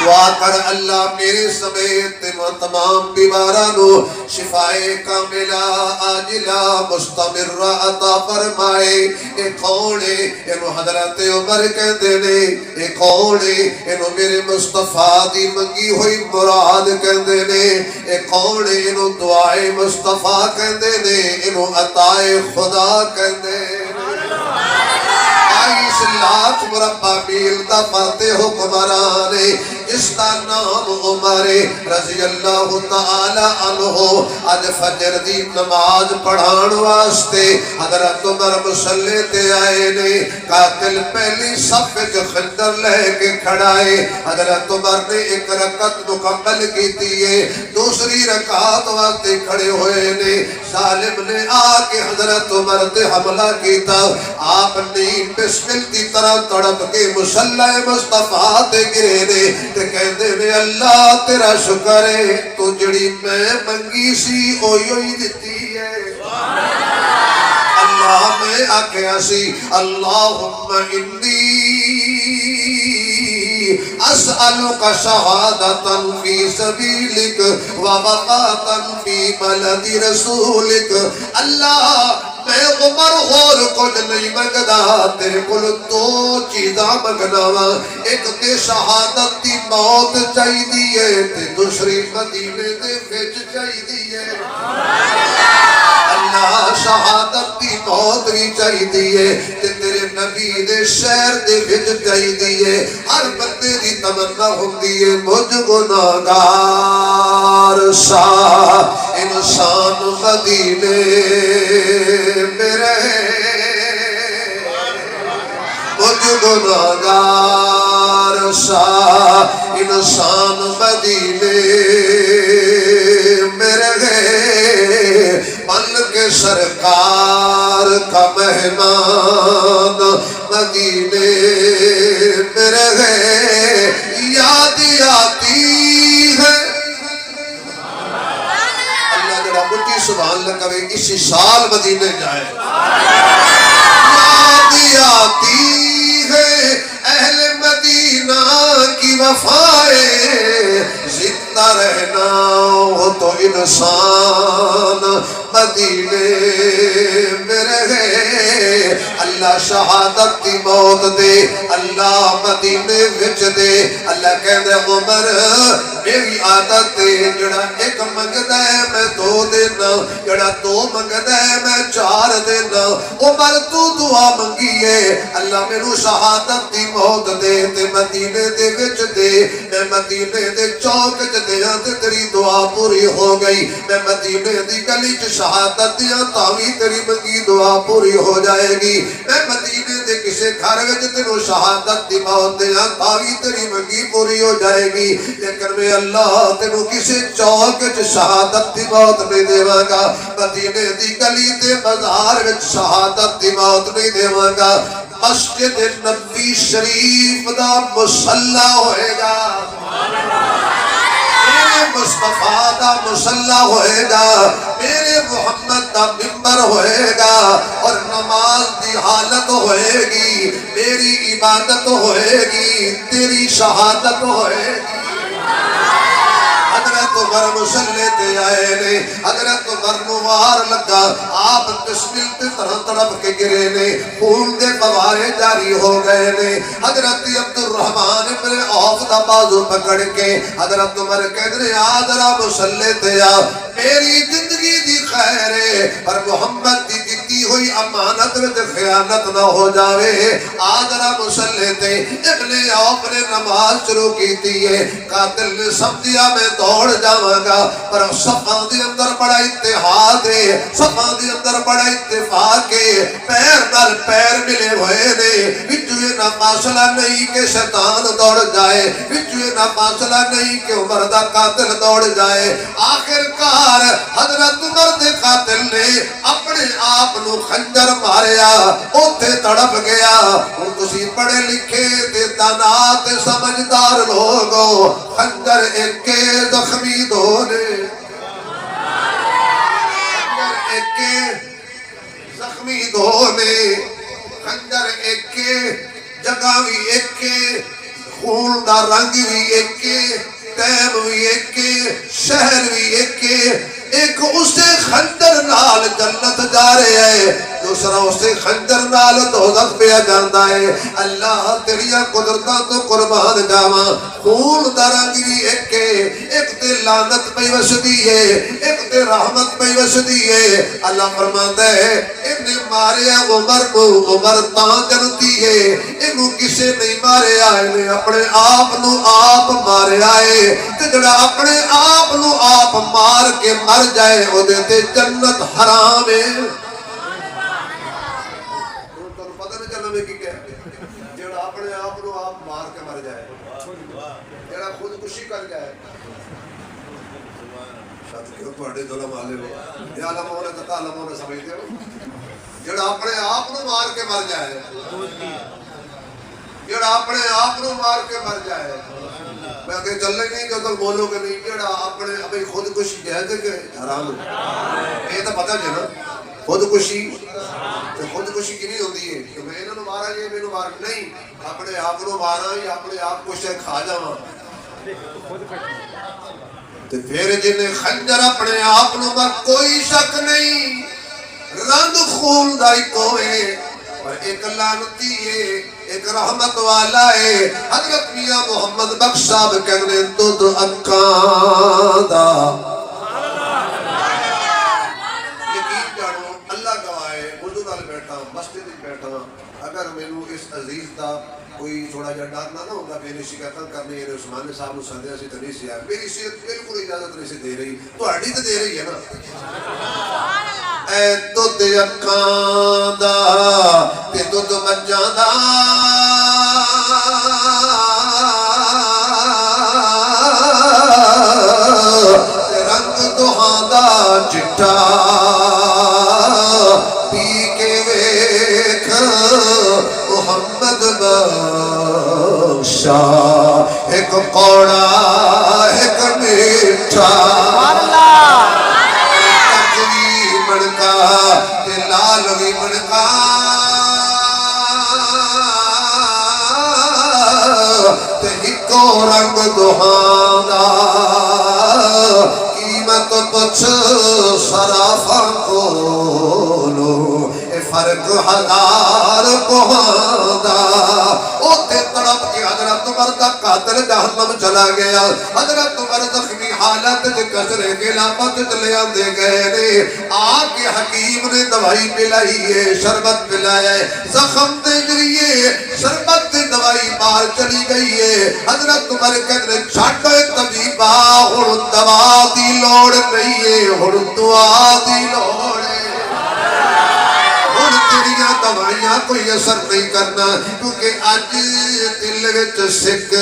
دعا کر اللہ میرے سمیت تمام بیمارانو شفائے کاملہ عاجلہ مستمرہ عطا فرمائے۔ اے کونے انہوں حضرت عمر کہندے نے، اے کونے انہوں میرے مصطفیٰ دی منگی ہوئی مراد کہندے نے، اے کونے انہوں دعائے مصطفیٰ کہندے نے، انہوں عطائے خدا کہندے نے۔ 22 لاکھ مربع میل دا فاتح حکمران جس کا نام عمر رضی اللہ تعالی عنہ، آج فجر دی نماز پڑھان واسطے حضرت عمر مصلی تے آئے نے، قاتل پہلی صف وچ خنجر لے کے کھڑائے، حضرت عمر نے ایک رکعت مکمل کیتی ہے، دوسری رکعت واسطے کھڑے ہوئے نے، ظالم نے آ کے حضرت عمر تے حملہ کیتا، آپ نیم بسمل دی طرح تڑپ کے مصلی مصطفیٰ تے گرے نے، تے کہندے نے اللہ تیرا شکر ہے تو جڑی میں منگی سی اوئی دتی ہے۔ اللہ میں آکھیا سی اللہم انی اسألک شہادتا فی سبیلک وبقاتا فی بلد رسولک، اللہ میں عمر غور کچھ نہیں مگدا، تیرے کل دو چیزاں مگناوا، ایک تے شہادت دی موت چاہی دیئے تے دوسری مدینے دے وچ چاہی دیئے۔ اللہ شہادت دی موت بھی چاہی دیئے تے تیرے نبی دے شہر دے وچ چاہی دیئے۔ ہر بندے دی تمنا ہوں دیئے مجھ گناہگار سا انسان مدینے میرے، مجھ گناہگار سا انسان مدینے میرے گئے، بن کے سرکار کا مہمان مدینے میرے گئے، یاد آتی ہے۔ اللہ جڑا مٹی سبحان اللہ کہے اسی سال مدینے جائے، یاد آتی ہے اہل مدینہ کی وفائے، زندہ رہنا ہو تو انسان مدینے میرے گئے، اللہ شہادت دی موت دے، اللہ مدینے وچ دے۔ اللہ کہندے عمر میری عادت دے، جڑا ایک منگدا ہے میں دو دینا، جڑا دو منگدا ہے میں چار دینا، عمر تو دعا منگیے اللہ میرو شہادت دی موت دے تے مدینے دے وچ دے، میں مدینے دے چوک وچ دیاں تے تیری دعا پوری ہو گئی، میں مدینے دی گلی چ شہادت دیاں تاوی تیری منگی دعا پوری ہو جائے گی، میں مدینے دے کسے گھر وچ تینو شہادت دی موت دیاں تاوی تیری منگی پوری ہو جائے گی، لیکن میں اللہ تینو کسے چوک وچ شہادت دی موت نہیں دیواں گا، مدینے دی گلی تے بازار وچ شہادت دی موت نہیں دیواں گا، مسجد نبی شریف دا مصلی ہوئے گا، میرے مصطفیٰ دا مصلی ہوئے گا، میرے محمد دا منبر ہوئے گا، اور نماز دی حالت ہوئے گی، میری عبادت ہوئے گی، تیری شہادت ہوئے گی۔ حضرت عمر مصلی تے آئے نے، حضرت عمر نوار لگا، آپ بسمل تے طرح تڑپ کے گرے نے، خون دے فوارے جاری ہو گئے نے، حضرت عبدالرحمن ابن عوف دا بازو پکڑ کے حضرت عمر کہہ رہے آدھرا مصلی تے آ، میری زندگی دی خیر ہے پر محمد دی دیتی ہوئی امانت میں خیانت نہ ہو جاوے، آدھرا مصلی تے ابن عوف نے نماز شروع کی تھی، قاتل نے سمجھیا میں دوڑ جاواں گا، پر صفاں دے اندر بڑا اتحاد ہے، صفاں دے اندر بڑا اتفاق ہے، پیر نال پیر ملے ہوئے نے، وچوے نہ فاصلہ نہیں کہ شیطان دوڑ جائے، وچوے نہ فاصلہ نہیں کہ عمر دا قاتل دوڑ جائے، آخر کار حضرت عمر دے قاتل نے اپنے آپ نو خنجر ماریا، اوتھے تڑپ گیا۔ اور تسی پڑھے لکھے تے دانات سمجھدار لوگو، خنجر ایک زخمی دونے، خنجر ایک زخمی دونے، خنجر ایک جگاوی ایک خون دا رنگ بھی ایک ٹائم بھی ایک شہر بھی ایک اسے خنجر نال جنت جا رہے ہیں، دوسرا اسے خنجر نال دوزخ پہ جاندا ہے۔ اللہ تیریاں قدرتاں تو قربان جاواں، خون دا رنگ بھی ایک تے لعنت پہ وسدی ہے، ایک تے رحمت پہ وسدی ہے۔ اللہ فرماندا ہے انہیں ماریا عمر کو، عمر تاں جنتی ہے، انہوں کسے نہیں ماریا، انہیں اپنے آپ نو آپ ماریا ہے، تے جڑا اپنے آپ نو آپ مار کے مر جائے او دے تے جنت حرام ہے۔ تو پتہ نہیں چلنا میں کی کہہ، جڑا اپنے آپ نو آپ مار کے مر جائے، جڑا خودکشی کر جائے، شاید کیوں پڑھے ظلم آلے ہو یا علموں نے تکالموں نے سمجھتے ہو، جڑا اپنے آپ نو مار کے مر جائے، جڑا اپنے آپ نو مار کے مر جائے، میں کہ چلے نہیں کہ تو بولو کہ نہیں، جڑا اپنے اپنی خودکشی جائز ہے کہ حرام ہے، یہ تو پتہ ہے نا خودکشی خودکشی کی نہیں ہوتی ہے کہ میں انہوں نے مارا یہ میں نے مارا نہیں، اپنے آپ نو مارا یا اپنے آپ کو شے کھا جاواں، تو پھر جنہیں خنجر اپنے آپ نو مار کوئی شک نہیں، رنگ خون دائی کوئے اور ایک لعنتی ہے ایک رحمت والا ہے۔ حضرت میاں محمد بخش صاحب کہنے تو اکان دا یقین جانو اللہ گوائے، وضو نال بیٹھا مسجد بیٹھا، اگر مینوں اس عزیز دا کوئی تھوڑا جا ڈرنا نہ ہوگا میری شکایتاں کرنے یہ عثمان صاحب سدیا سی تو نہیں سی آیا، میری صحت بالکل اجازت نہیں سی دے رہی، تو ہڈی تو دے رہی ہے نا، اے دودھ اکاں دا تے دودھ مجھاں دا تے رنگ دوہاں دا چٹا پی کے ویکھ محمد بخشا ایک کوڑا ایک میٹھا تکوی مڑکا تے لالوی مڑکا تے ہکو رنگ دوہاں دا قیمت پچھ صرافاں کولو اے فرق ہزار کوہاں او تے تڑپ کے حضرت عمر دا قاتل جہنم چلا گیا، حضرت عمر زخمی حالت دے کسرے کے لامت چلے آندے گئے نے، آگے حکیم نے دوائی پلائی ہے، شربت پلایا ہے، زخم دے جریے شربت دے دوائی بار چلی گئی ہے، حضرت عمر کہنے چھاٹو طبیبہ ہن دوا دی لوڑ نہیں ہے، ہن دعا دی لوڑ ہے، تیریاں دوائیاں کوئی اثر نہیں کرنا، کیونکہ آج دل وچ سکھ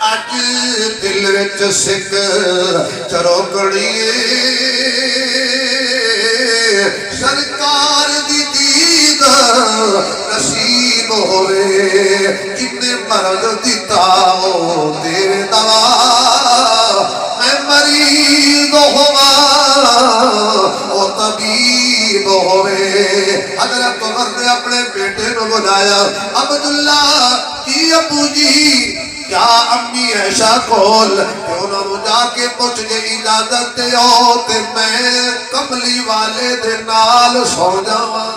آج دل وچ سکھ چروکڑی سرکار دی دید نصیب ہوئے، جن مرض دیتا ہو تیرے دوا میں مریض ہوا او طبیب ہوئے۔ حضرت عمر نے اپنے بیٹے کو بلایا، عبداللہ کی ابو جی کیا امی عائشہ کول کہ انہوں نے جا کے پوچھ جے اجازت دے ہو تے میں کملی والے دے نال سو جاواں،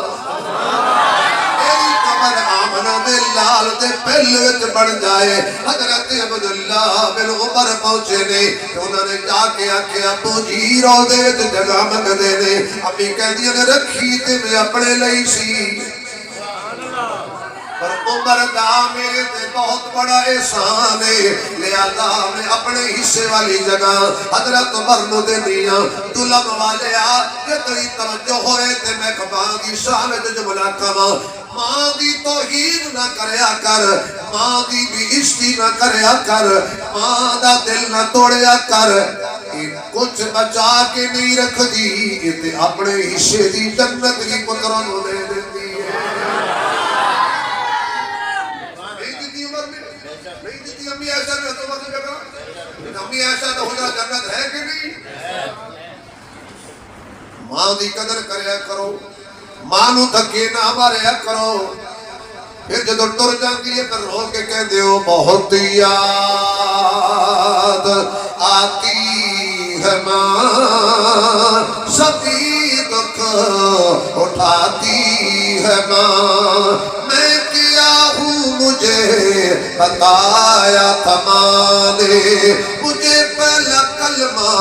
میری کمر آمنہ دے لال دے پہل وچ بڑھ جائے۔ حضرت عبداللہ بن عمر پہنچے نے کہ انہوں نے جا کے آکے ابو جی رو دے تے جگہ منگ دے نے، امی کہہ دیا نے رکھی تے میں اپنے لئی سی، پر عمر دا میرے تے بہت بڑا احسان ہے، لہذا میں اپنے حصے والی جگہ حضرت عمر نو دے دیا۔ دلم والے کہ تری توجہ ہوئے تے میں کباں دی شان جملہ کما، ماں دی توہین نہ کریا کر، ماں دی بھی عشقی نہ کریا کر، ماں دا دل نہ توڑیا کر، کچھ بچا کے نہیں رکھ دی تے اپنے حصے دی جنت کی پتروں نو دے دیتی ہے۔ امی ایسا میں تو مطلب جگہ امی ایسا تو خدا جنت ہے کہ نہیں؟ ماں دی قدر کریا کرو، ماں نو دھکے نہ ماریا کرو، پھر جدو ٹر جاندی ہے پھر رو کے کہہ دیو بہت یاد آتی ہے ماں سبھی دکھ اٹھاتی ہے ماں میں کیا ہوں مجھے بتایا تھا ماں نے مجھے پہلا کلمہ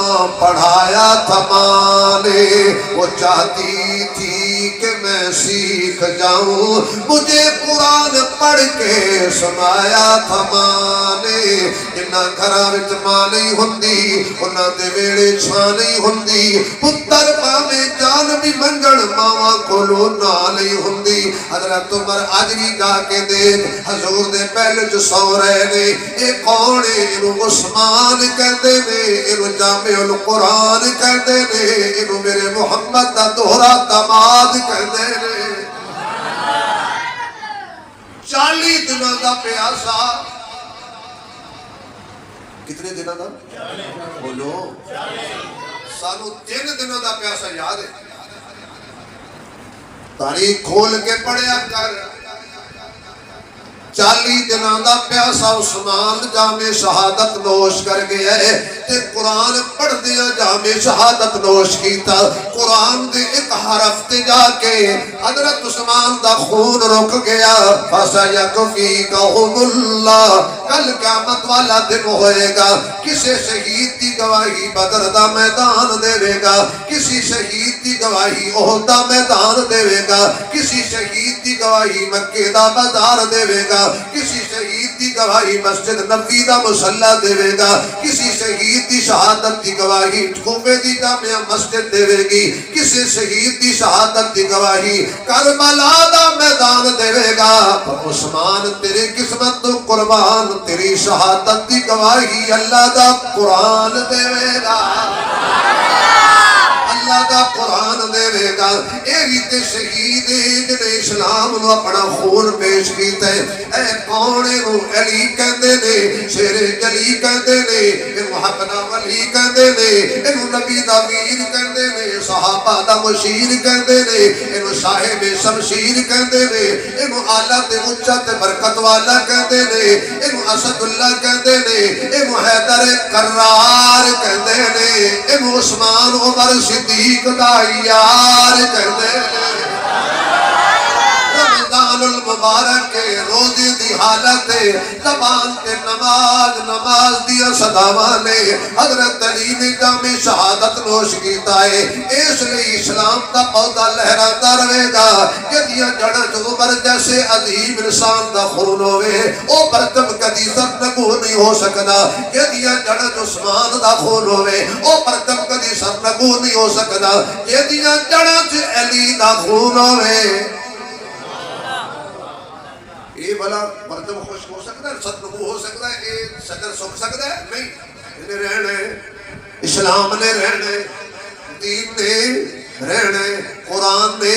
پڑھایا تھا ماں نے وہ چاہتی تھی کہ میں سیکھ جاؤں مجھے قرآن پڑھ کے سنایا تھا ماں نے جنہ گھراں وچ ماں نہیں ہوندی انہاں دے ویڑے چھاں نہیں ہوندی پتر پاویں جان بھی منگن ماواں کولوں نہ نہیں ہوندی حضرت عمر اج بھی جا کے دیکھ حضور دے پہلے جو سو رہے نے اے کون ہے انہوں عثمان کہندے نے انہوں جامع القرآن کہندے نے انہوں میرے محمد دا دوہرا داماد کہندے نے 40 دنوں دا پیاسا کتنے دنوں دا بولو سانو 3 دنوں دا پیاسا یاد ہے تاریخ کھول کے پڑھیا کر 40 دنوں دا پیاسا عثمان جامع شہادت نوش کر گیا ہے تے قرآن پڑھ دیا جامع شہادت نوش کیتا قرآن دے ایک حرف تے جا کے حضرت عثمان دا خون رک گیا فَسَيَكْفِيكَهُمُ اللَّهُ کل قیامت والا دن ہوئے گا کسی شہید دی گواہی بدر دا میدان دے گا کسی شہید دی گواہی احد دا میدان دے گا کسی شہید دی گواہی مکہ دا بازار دے گا کسی شہید دی گواہی مسجد نبوی دا مصلی دے گا کسی شہید دی شہادت دی گواہی کوفے دی جامع مسجد دے گی کسی شہید دی شہادت دی گواہی کربلا دا میدان دے گا پر عثمان تیری قسمت تو قربان تیری شہادت دی گواہی اللہ دا قرآن دے گا اللہ دا قرآن دے گا اے تے شہید جن اسلام نو اپنا خون پیش کیتا ہے اے کونے نو علی کہندے نے شیر جلی کہندے نے انو حق دا ولی کہندے نے انو نبی دا میر کہندے نے صحابہ دا مشیر کہندے نے انو صاحب شمشیر کہندے نے انو اعلیٰ تے اونچا تے برکت والا کہندے نے انو اسد اللہ کہندے نے انو حیدر کرار کہندے نے انو عثمان عمر صدیق دا یار کہندے نے رمضان المبارک کے روزے دی حالت زبان تے نماز دیا صداوانے حضرت علی نے جامع شہادت نوش کیتا ہے اس لئے اسلام دا پودا لہراتا رہے گا جدیاں جڑا جو عمر جیسے عظیم انسان دا خون ہوئے او برتم کدی سب نگو نہیں ہو سکنا جدیاں جڑا جو عثمان دا خون ہوئے او برتم کدی سب نگو نہیں ہو سکنا جدیاں جڑا جو علی دا خون ہوئے یہ بلا مردم خوش ہو سکتا ہے ست نبو ہو سکتا ہے یہ شجر سکھ سکتا ہے نہیں انہیں رہنے اسلام نے رہنے دین نے رہنے قرآن نے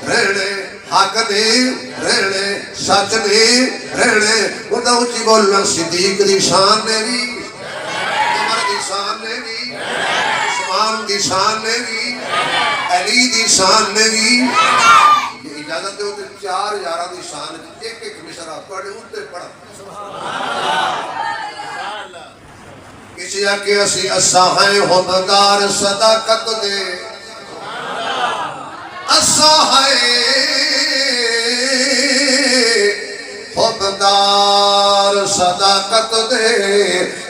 رہنے حق نے رہنے سچ نے رہنے انہیں اچھی بولنا صدیق دی شان نے بھی عمر دی شان نے بھی عثمان دی شان نے بھی علی دی شان نے بھی اجازت دے ہوتے 4 یارہ دی شان ایک مشرہ پڑھے ہوتے پڑھا کسی آکے اسی اساہائیں ہومدار صداقت دے اساہائیں ہومدار صداقت دے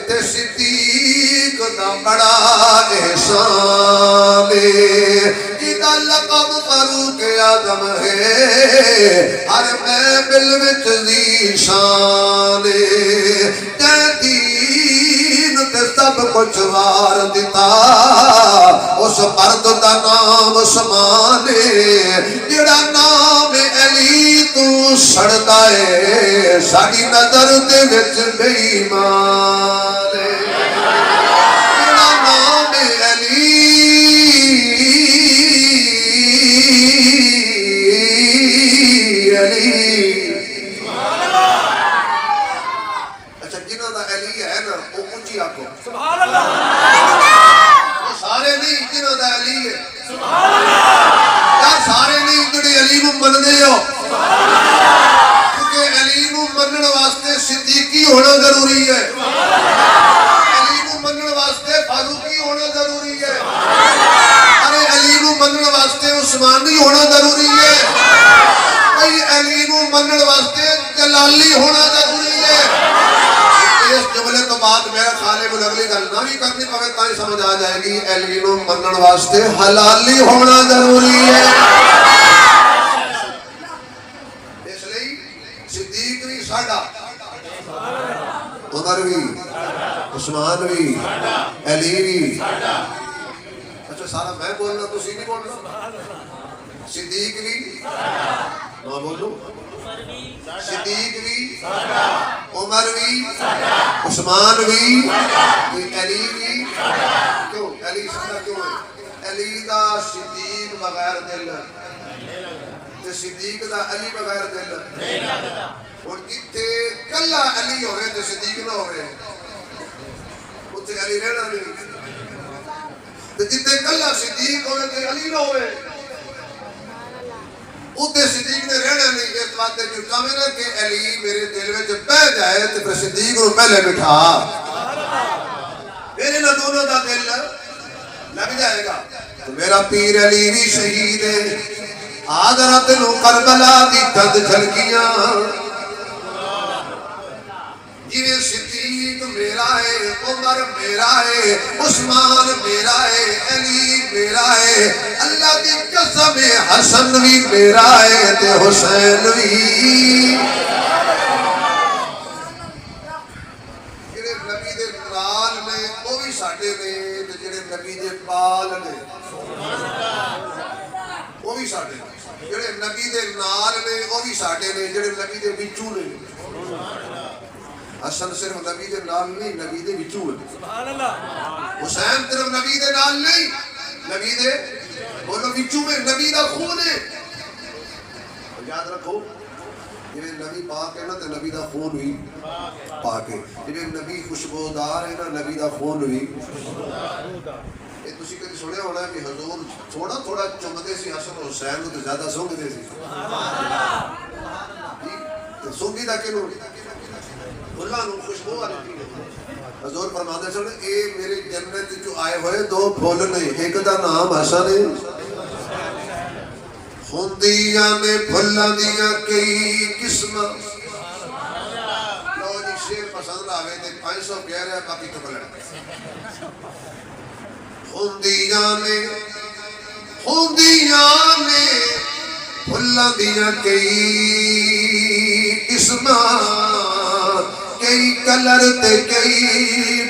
تے صدیق دا بڑا احسان جیدہ لقب فاروق اعظم ہے ہر محفل وچ ذیشان دین تے سب کچھ وار دیتا اس مرد دا نام عثمان جڑا نام علی تو سڑدا ہے ساڈی نظر دے وچ بے ایمان جڑا نام علی اچھا جنہوں دا علی ہے نا وہ اونچی آنکھوں سبحان اللہ وہ سارے نہیں جنہوں دا علی ہے سبحان اللہ یا سارے نہیں جڑے علی کو من دے ہو کیونکہ علی نو منن واسطے صدیقی ہونا ضروری ہے، علی نو منن واسطے فاروقی ہونا ضروری ہے، ارے علی نو منن واسطے عثمانی ہونا ضروری ہے، بھائی علی نو منن واسطے جلالی ہونا ضروری ہے۔ اس جملے تو بعد میرا خالے کو اگلی گل نہ بھی کرنی پوے تاں سمجھ آ جائے گی علی نو منن واسطے حلالی ہونا ضروری ہے۔ اس لیے صدیق بھی ساڈا، عمر بھی، عثمان بھی، علی بھی، اچھا سارا میں بولنا تسی نہیں بولنا، صدیق بھی نہ بولو، صدیق بھی، عمر بھی، عثمان بھی، علی بھی، کیوں علی سارا کیوں ہے؟ علی دا صدیق بغیر دل تے صدیق دا علی بغیر دل، اور جتھے کلا علی ہوئے تے صدیق نہ ہوئے اتھے علی رہنا نہیں، تے جتھے کلا صدیق ہوئے تے علی نہ ہوئے اتنے صدیق نے رہنا نہیں۔ اس بات تے جو کام ہے نا کہ علی میرے دل میں جب بہ جائے تو پھر صدیق کو پہلے بٹھا، پھر انہاں دونوں دا دل لگ جائے گا۔ تو میرا پیر علی بھی شہید ہے، آدھرا تینوں کربلا دی دد جھلکیاں، جنہیں صدیق میرا ہے، عمر میرا ہے، عثمان میرا ہے، علی میرا ہے، اللہ دی قسم حسن بھی میرا ہے تے حسین بھی۔ جڑے نبی دے نال نے وہ بھی ساڈے نے تے جڑے نبی دے پال نے وہ بھی ساڈے نے، جڑے نبی دے نال نے وہ بھی ساڈے نے، جڑے نبی دے وچوں نے۔ حسن صرف نبی دے نال نہیں، نبی دے وچوں ہے، حسین صرف نبی دے نال نہیں، نبی دے بولو وچوں میں، نبی دا خون ہے۔ یاد رکھو جی نبی پاک ہے نا تو نبی دا خون بھی پاک ہے، جی نبی خوشبودار ہے نا نبی دا خون بھی۔ یہ تسی کدی سنیا ہونا ہے کہ حضور تھوڑا تھوڑا چمدے سی حسن حسین کو تو زیادہ سونگدے سی، تے سونگی دا کینوں اللہ نو خوشبو والی۔ حضور فرماتے سن اے میرے جنت جو آئے ہوئے دو پھول نہیں، ایک دا نام حسن ہے، ہوندیاں نے پھلاں دیاں کئی قسماں۔ لو جی شیر پسند آوے تے 500 پیارے ہے باقی تو بلڑ۔ ہوندیاں نے پھلاں دیاں کئی قسماں، کئی کلر تے کئی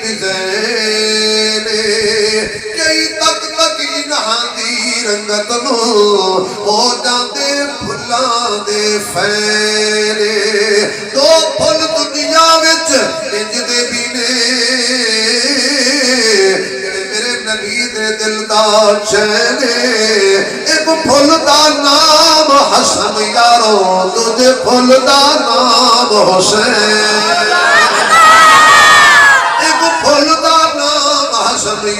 ڈیزائن، کئی تک تک انہاں دی رنگت نو ہو جاندے پھلاں دے فین۔ دو پھل دنیا وچ انج دے بھی نے جڑے میرے نبی دے دل دا چین، ایک پھل دا نام حسن یارو، دوجے پھل دا نام حسین۔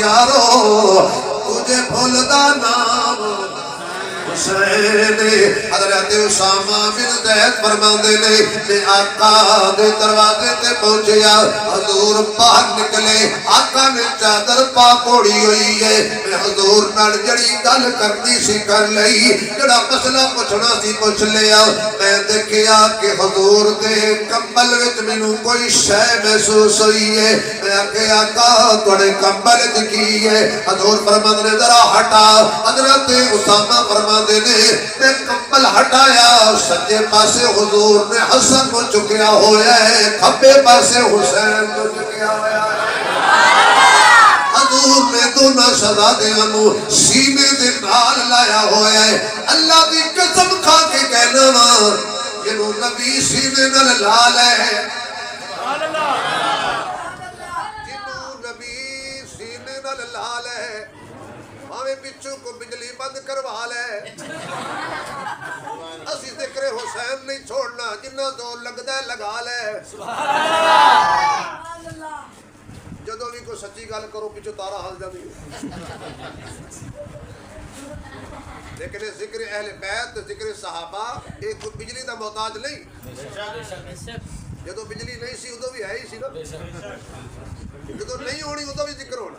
یارو تجھے پھول دا نام حسین۔ حضرت اسامہ بن زید فرماندے نے میں آقا دے دروازے تے پہنچیا، حضور باہر نکلے، آقا نے چادر پاک اوڑھی ہوئی ہے، میں حضور نال جڑی گل کرنی سی کر لئی، جڑا مسئلہ پوچھنا سی پوچھ لیا۔ میں دیکھیا کہ حضور دے کمبل وچ مینوں کوئی شے محسوس ہوئی ہے، میں آکھیا آقا تواڈے کمبل وچ کی ہے؟ حضور فرماندے نے ذرا ہٹا۔ حضرت اسامہ فرماندے نے میں کمبل ہٹایا، سجے پاسے حضور نے حسن کو چکیا ہویا ہے، کھبے پاسے حسین کو چکیا ہویا ہے۔ حضور نے دونوں شہزادیاں نو سینے دے نال لایا ہویا ہے۔ اللہ دی قسم کھا کے کہنا وا جنوں نبی سینے نال لا لے، جنوں نبی سینے نال لا لے، بھاویں پچھوں کو بجلی بند کروا لے، اسی ذکر حسین نہیں چھوڑنا، جنہ دو لگدا ہے لگا لے۔ جدوں بھی کوئی سچی گل کرو پچھوں تارا ہل جاندی ہے۔ لیکن ذکر اہل بیت ذکر صحابہ ایک بجلی دا محتاج نہیں. جدو بجلی نہیں سی ادو بھی ہے ہی سی نا, جدو نہیں ہونی ادو بھی ذکر ہونا.